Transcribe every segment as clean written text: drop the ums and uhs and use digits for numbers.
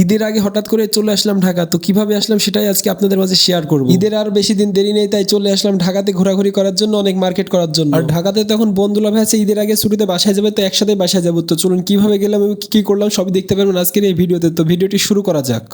ঈদের আগে হঠাৎ করে চলে আসলাম ঢাকা। তো কিভাবে আসলাম সেটাই আজকে আপনাদের মাঝে শেয়ার করব। ঈদের আর বেশি দিন দেরি নেই, তাই চলে আসলাম ঢাকাতে ঘোরাঘুরি করার জন্য, অনেক মার্কেট করার জন্য। আর ঢাকাতে তখন বন্ধুলা ভাই আছে, ঈদের আগে ছুটিতে বাসায় যাবে, তো একসাথে বাসায় যাবো। তো চলুন কিভাবে গেলাম এবং কি কি করলাম সবই দেখতে পারবেন আজকের এই ভিডিওতে। তো ভিডিওটি শুরু করা যাক।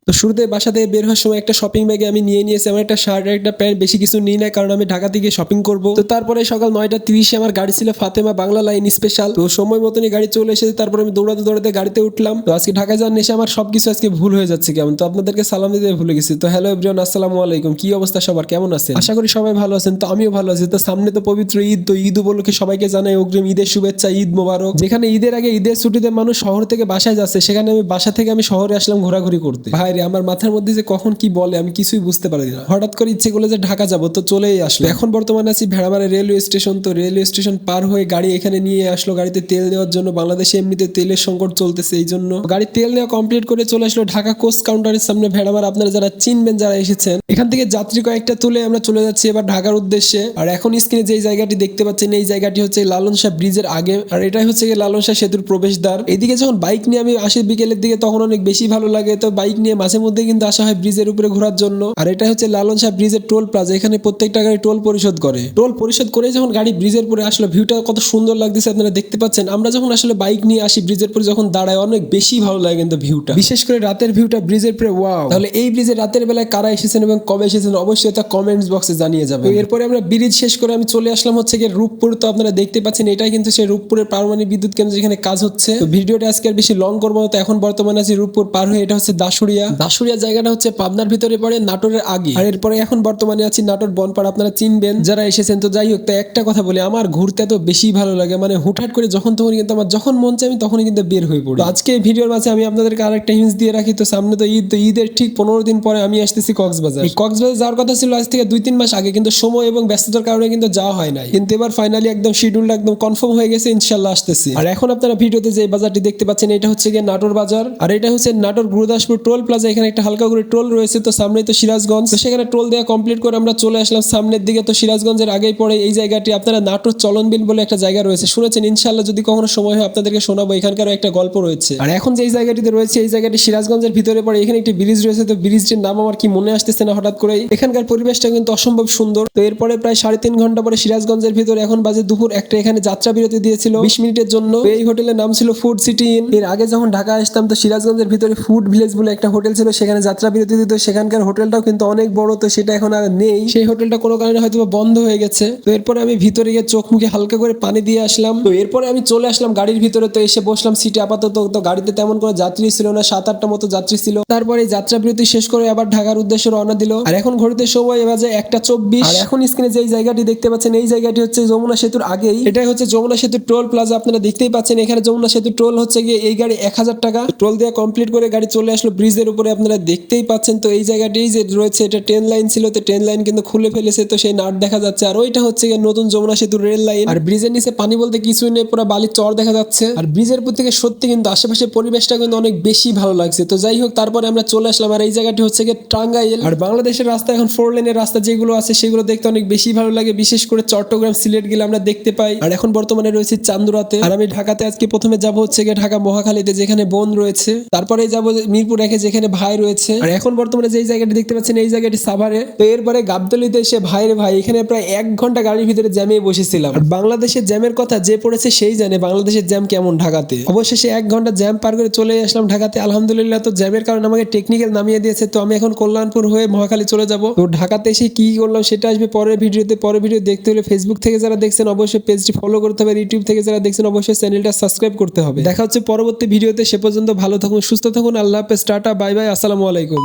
তো শুরুতে বাসা থেকে বের হওয়ার সময় একটা শপিং ব্যাগে আমি নিয়ে নিয়েছি আমার একটা শার্ট আর একটা প্যান্ট, বেশি কিছু নিই না কারণ আমি ঢাকা থেকে শপিং করব। তো তারপরে সকাল 9:30 আমার গাড়ি ছিল ফাতেমা বাংলা লাইন স্পেশাল। তো সময় মতনই গাড়ি চলে এসেছে, তারপর আমি দৌড়াতে দৌড়াতে গাড়িতে উঠলাম। তো আজকে ঢাকায় যাওয়ার নেশে আমার সবকিছু আজকে ভুল হয়ে যাচ্ছে কেমন। তো আপনাদেরকে সালাম দিতে ভুলে গেছি। তো হ্যালো এভরিওয়ান, আসসালামু আলাইকুম। কি অবস্থা সবার, কেমন আছেন? আশা করি সবাই ভালো আছেন। তো আমিও ভালো আছি। তো সামনে তো পবিত্র ঈদ, তো ঈদ উপলক্ষে সবাইকে জানাই অগ্রিম ঈদের শুভেচ্ছা, ঈদ মোবারক। যেখানে ঈদের আগে ঈদের ছুটিতে মানুষ শহর থেকে বাসায় যাচ্ছে, সেখানে আমি বাসা থেকে আমি শহরে আসলাম ঘোরাঘুরি করতে। ভাইরে আমার মাথার মধ্যে যে কখন কি বলে আমি কিছুই বুঝতে পারি না। হঠাৎ করে ইচ্ছে করলো যে ঢাকা যাবো, তো চলেই আসলো। এখন বর্তমানে আছি ভেড়ামারা রেলওয়ে স্টেশন। তো রেলওয়ে স্টেশন পার হয়ে গাড়ি এখানে নিয়ে আসলো গাড়িতে তেল দেওয়ার জন্য। বাংলাদেশে এমনিতে তেলের সংকট চলতেছে, এই জন্য গাড়ি তেল নেওয়া কমপ্লিট করে চলে আসলো ঢাকা কোস্ট কাউন্টারের সামনে ভেড়ামারা। আপনারা যারা চিনবেন, যারা এসেছেন, এখান থেকে যাত্রী কয়েকটা তুলে আমরা চলে যাচ্ছি এবার ঢাকার উদ্দেশ্যে। আর এখন স্ক্রিনে যে জায়গাটি দেখতে পাচ্ছেন, এই জায়গাটি হচ্ছে লালন শাহ ব্রিজের আগে, আর এটাই হচ্ছে লালন শাহ সেতুর প্রবেশদ্বার। এদিকে যখন বাইক নিয়ে আমি আসি বিকেলের দিকে, তখন অনেক বেশি ভালো লাগে। তো বাইক নিয়ে মাঝে মধ্যে কিন্তু আসা হয় ব্রিজের উপরে ঘোরার জন্য। আর এটা হচ্ছে লালন শাহ ব্রিজের টোল প্লাজা। এখানে প্রত্যেকটা গাড়ি টোল পরিশোধ করে। টোল পরিশোধ করে যখন গাড়ি ব্রিজের পরে আসলে ভিউটা কত সুন্দর লাগতেছে আপনারা দেখতে পাচ্ছেন। আমরা যখন আসলে বাইক নিয়ে আসি ব্রিজের পরে যখন দাঁড়ায়, অনেক বেশি ভালো লাগে কিন্তু ভিউটা, বিশেষ করে রাতের ভিউটা ব্রিজের পরে। ওয়াও! তাহলে এই ব্রিজে রাতের বেলায় কারা এসেছেন এবং কবে এসেছেন অবশ্যই তা কমেন্টস বক্সে জানিয়ে যাবেন। এরপরে আমরা ব্রিজ শেষ করে আমি চলে আসলাম হচ্ছে গিয়ে রূপপুর। তো আপনারা দেখতে পাচ্ছেন এটাই কিন্তু সেই রূপপুরের পারমাণবিক বিদ্যুৎ কেন্দ্র যেখানে কাজ হচ্ছে। তো ভিডিওটা আজকে আর বেশি লং করবো না। তো এখন বর্তমানে আছি রূপপুর পার হয়ে, এটা হচ্ছে দাসুরিয়া। দাসুরিয়া জায়গাটা হচ্ছে পাবনার ভিতরে পড়ে, নাটোরের আগে। আর এরপরে এখন বর্তমানে আছি নাটোর বনপাড়া, আপনারা চিনবেন যারা এসেছেন। তো যাই হোক, তো একটা কথা বলি, আমার ঘুরতে এত বেশি ভালো লাগে, মানে হুটহাট করে যখন তখন কিন্তু আমার যখন মন চাই আমি তখনই কিন্তু বের হয়ে পড়ি। তো আজকে এই ভিডিওর মাঝে আমি আপনাদেরকে আরেকটা হিন্টস দিয়ে রাখি। তো সামনে তো ঈদ, তো ঈদের ঠিক 15 দিন পরে আমি আসতেছি কক্সবাজার। এই কক্সবাজার যাওয়ার কথা ছিল আজ থেকে 2-3 মাস আগে, কিন্তু সময় এবং ব্যস্ততার কারণে কিন্তু যাওয়া হয় নাই। কিন্তু এবার ফাইনালি একদম শিডিউলটা একদম কনফার্ম হয়ে গেছে, ইনশাআল্লাহ আসতেছি। আর এখন আপনারা ভিডিওতে যে বাজারটি দেখতে পাচ্ছেন, এটা হচ্ছে গিয়ে নাটোর বাজার। আর এটা হচ্ছে নাটোর গুরুদাসপুর টোল প্লাজা। এখানে একটা হালকা করে টোল রয়েছে। তো সামনেই তো সিরাজগঞ্জ। তো সেখানে টোল দেওয়া কমপ্লিট করে আমরা চলে আসলাম সামনের দিকে। তো সিরাজগঞ্জের আগেই পড়ে এই জায়গাটি, আপনারা নাটোর চলনবিল বলে একটা জায়গা রয়েছে, শুনেছেন? ইনশাআল্লাহ যদি কখনো সময় হয় আপনাদেরকে শোনাবো, এখানকার একটা গল্প রয়েছে। আর এখন যে জায়গাটিতে রয়েছে, এই জায়গাটি সিরাজগঞ্জের ভিতরে পড়ে। এখানে একটি ব্রিজ রয়েছে। তো ব্রিজটির নাম আমার কি মনে আসতেছে না হঠাৎ করে। এখানকার পরিবেশটা কিন্তু অসম্ভব সুন্দর। তো এরপরে প্রায় 3.5 ঘন্টা পরে সিরাজগঞ্জের ভিতরে, এখন বাজে দুপুর একটা, এখানে যাত্রা বিরতি দিয়েছিল 20 মিনিটের জন্য। এই হোটেলের নাম ছিল ফুড সিটি ইন। এর আগে যখন ঢাকা আসতাম, তো সিরাজগঞ্জের ভিতরে ফুড ভিলেজ বলে একটা হোটেল ছিল, সেখানে যাত্রা বিরতি দিত। সেখানকার হোটেলটাও কিন্তু অনেক বড়, তো সেটা এখন আর নেই। সেই হোটেলটা কোনো কারণে হয়তো বন্ধ হয়ে গেছে। তো এরপরে আমি ভিতরে গিয়ে চোখ মুখে হালকা করে পানি দিয়ে আসলাম। তো এরপরে আমি চলে আসলাম গাড়ির ভিতরে। তো এসে বসলাম সিটে আপাতত। তো গাড়িতে তেমন কোনো যাত্রী ছিল না, 7-8টা মতো যাত্রী ছিল। তারপরে যাত্রা বিরতি শেষ করে আবার ঢাকার উদ্দেশ্যে রওনা দিল। আর এখন ঘড়িতে সময় বাজে 1:24। আর এখন স্ক্রিনে যেই জায়গাটি দেখতে পাচ্ছেন, এই জায়গাটি হচ্ছে যমুনা সেতুর আগেই। এটাই হচ্ছে যমুনা সেতুর টোল প্লাজা। আপনারা দেখতেই পাচ্ছেন এখানে যমুনা সেতুর টোল হচ্ছে গিয়ে এই গাড়ি 1000 টাকা। টোল দেওয়া কমপ্লিট করে গাড়ি চলে আসলো ব্রিজের উপরে, আপনারা দেখতেই পাচ্ছেন। তো এই জায়গাটি যে রয়েছে, এটা ট্রেন লাইন ছিল। তো ট্রেন লাইন কিন্তু খুলে ফেলেছে, তো সেই নাট দেখা যাচ্ছে। আর ওইটা হচ্ছে গিয়ে নতুন যমুনা সেতুর রেল লাইন। আর ব্রিজের নিচে পানি বলতে কিছুই নেই, পুরো বালির চর দেখা যাচ্ছে। আর ব্রিজের উপর থেকে সত্যি কিন্তু আশেপাশে পরিবেশটা কিন্তু অনেক বেশি ভালো লাগছে। তো যাই হোক, তারপরে আমরা চলে আসলাম। আর এই জায়গাটি হচ্ছে গিয়ে টাঙ্গাইল। আর বাংলাদেশের রাস্তা এখন 4 লেনের রাস্তা যেগুলো আছে, সেগুলো দেখতে অনেক বেশি ভালো লাগে, বিশেষ করে চট্টগ্রাম সিলেট গেলে আমরা দেখতে পাই। আর এখন বর্তমানে রয়েছে চান্দুরাতে। আর আমি ঢাকাতে আজকে প্রথমে যাব হচ্ছে গিয়ে ঢাকা মহাখালীতে, যেখানে বোন রয়েছে। তারপরে যাব মিরপুর রেখে, যেখানে ভাই রয়েছে। আর এখন বর্তমানে যেই জায়গাটি দেখতে পাচ্ছেন, এই জায়গাটি সাভারে। তো এরপরে গাবতলীতে এসে ভাইরে ভাই, এখানে প্রায় 1 ঘন্টা গাড়ির ভিতরে জ্যামে বসেছিলাম। আর বাংলাদেশের জ্যামের কথা যে পড়েছে সেই জানে বাংলাদেশের জ্যাম কেমন ঢাকাতে। অবশেষে 1 ঘন্টা জ্যাম পার করে চলে আসলাম ঢাকাতে, আলহামদুলিল্লাহ। তো জ্যামের কারণে আমাকে টেকনিক্যাল নামিয়ে দিয়েছে। তো আমি এখন কল্যাণপুর হয়ে মহাখালী চলে যাব। তো ঢাকাতে এসে কি করলাম সেটা আসবে পরের ভিডিওতে। পরের ভিডিও দেখতে হলে ফেসবুক থেকে যারা দেখছেন অবশ্যই পেজটি ফলো করতে হবে, ইউটিউব থেকে যারা দেখছেন অবশ্যই চ্যানেলটা সাবস্ক্রাইব করতে হবে। দেখা হচ্ছে পরবর্তী ভিডিওতে। সে পর্যন্ত ভালো থাকুন, সুস্থ থাকুন। আল্লাহ হাফেজ, টাটা, বাই বাই, আসসালামু আলাইকুম।